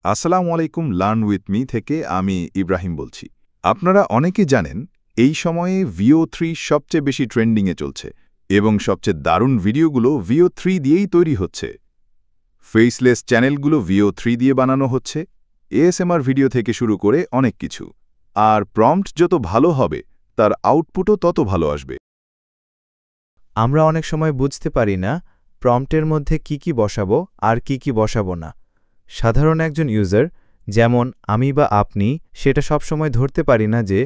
আসসালামু আলাইকুম learn with me থেকে আমি ইব্রাহিম বলছি। আপনারা অনেকে জানেন এই সময়ে VO3 সবচেয়ে বেশি ট্রেন্ডিংয়ে চলছে এবং সবচেয়ে দারুণ ভিডিওগুলো VO3 দিয়েই তৈরি হচ্ছে। ফেসলেস চ্যানেলগুলো VO3 দিয়ে বানানো হচ্ছে, ASMR ভিডিও থেকে শুরু করে অনেক কিছু। আর প্রম্পট যত ভালো হবে তার আউটপুটও তত ভালো আসবে। আমরা অনেক সময় বুঝতে পারি না প্রম্পটের মধ্যে কি বসাবো আর কি বসাবো না। সাধারণ একজন ইউজার যেমন আমি বা আপনি সেটা সবসময় ধরতে পারি না যে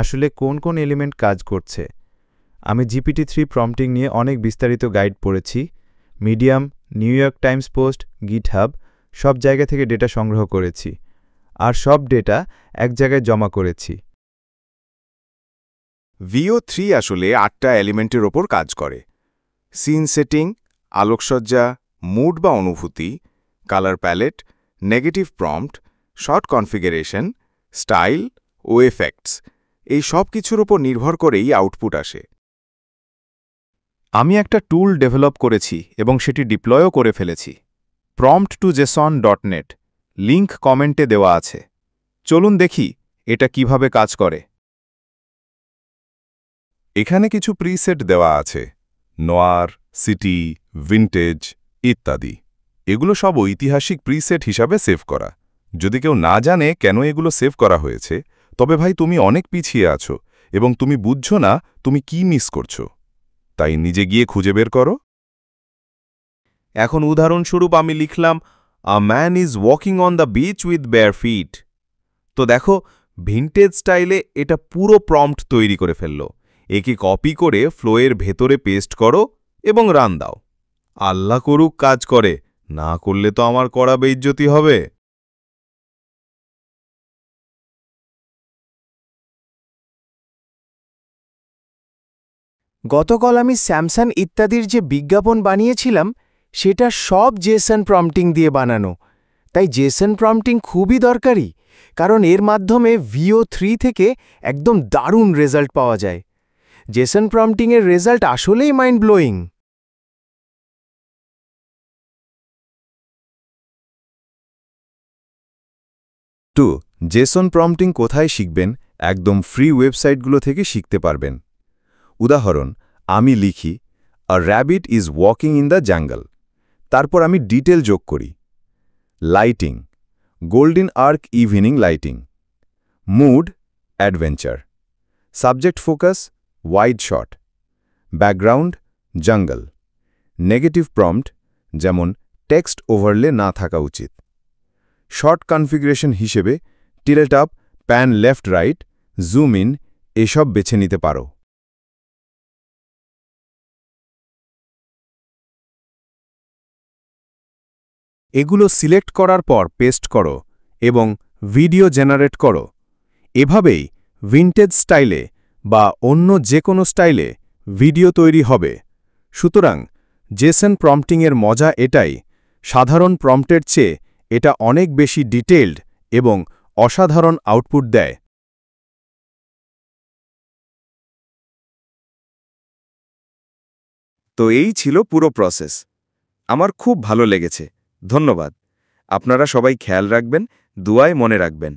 আসলে কোন এলিমেন্ট কাজ করছে। আমি GPT-3 প্রম্পটিং নিয়ে অনেক বিস্তারিত গাইড পড়েছি। Medium, new York Times post, GitHub সব জায়গা থেকে ডেটা সংগ্রহ করেছি আর সব ডেটা এক জায়গায় জমা করেছি। VO3 আসলে 8টা এলিমেন্টের ওপর কাজ করে: সিন সেটিং, আলোকসজ্জা, মুড বা অনুভূতি, colour palette, negative prompt, short configuration, style ও এফেক্টস। এই সব কিছুর ওপর নির্ভর করেই আউটপুট আসে। আমি একটা টুল ডেভেলপ করেছি এবং সেটি ডিপ্লয়ও করে ফেলেছি। prompt2json.net, লিংক কমেন্টে দেওয়া আছে। চলুন দেখি এটা কিভাবে কাজ করে। এখানে কিছু প্রিসেট দেওয়া আছে: নোয়ার, সিটি, ভিন্টেজ ইত্যাদি। এগুলো সব ঐতিহাসিক প্রিসেট হিসাবে সেভ করা। যদি কেউ না জানে কেন এগুলো সেভ করা হয়েছে, তবে ভাই তুমি অনেক পিছিয়ে আছো এবং তুমি বুঝছো না তুমি কি মিস করছো। তাই নিজে গিয়ে খুঁজে বের করো। এখন উদাহরণস্বরূপ আমি লিখলাম a man is walking on the beach with bare feet. তো দেখো, ভিন্টেজ স্টাইলে এটা পুরো প্রম্পট তৈরি করে ফেলল। একে কপি করে ফ্লোয়ের ভেতরে পেস্ট করো এবং রান দাও। আল্লাহ করুক কাজ করে, না করলে তো আমার কড়া বেইজ্জতি হবে। গতকাল আমি স্যামসাং ইত্যাদির যে বিজ্ঞাপন বানিয়েছিলাম সেটা সব জেসন প্রম্পটিং দিয়ে বানানো। তাই জেসন প্রম্পটিং খুবই দরকারি, কারণ এর মাধ্যমে VO3 থেকে একদম দারুণ রেজাল্ট পাওয়া যায়। জেসন প্রম্পটিংয়ের রেজাল্ট আসলেই মাইন্ড ব্লোয়িং। জেসন প্রম্পটিং কোথায় শিখবেন? একদম ফ্রি ওয়েবসাইটগুলো থেকে শিখতে পারবেন। উদাহরণ, আমি লিখি a rabbit is walking in the jungle. তারপর আমি ডিটেল যোগ করি: lighting, golden arc evening lighting; mood, adventure; subject focus, wide shot; background, জঙ্গল; নেগেটিভ প্রম্পট যেমন টেক্সট ওভারলে না থাকা উচিত; শর্ট কনফিগারেশন হিসেবে tilt up, pan left right, zoom in এসব বেছে নিতে পারো। এগুলো সিলেক্ট করার পর পেস্ট করো এবং ভিডিও জেনারেট করো। এভাবেই ভিন্টেজ স্টাইলে বা অন্য যে কোনো স্টাইলে ভিডিও তৈরি হবে। সুতরাং জেসন প্রম্পটিংয়ের মজা এটাই, সাধারণ প্রম্পটের চেয়ে এটা অনেক বেশি ডিটেইলড এবং অসাধারণ আউটপুট দেয়। তো এই ছিল পুরো প্রসেস। আমার খুব ভালো লেগেছে। ধন্যবাদ। আপনারা সবাই খেয়াল রাখবেন, দুয়ায় মনে রাখবেন।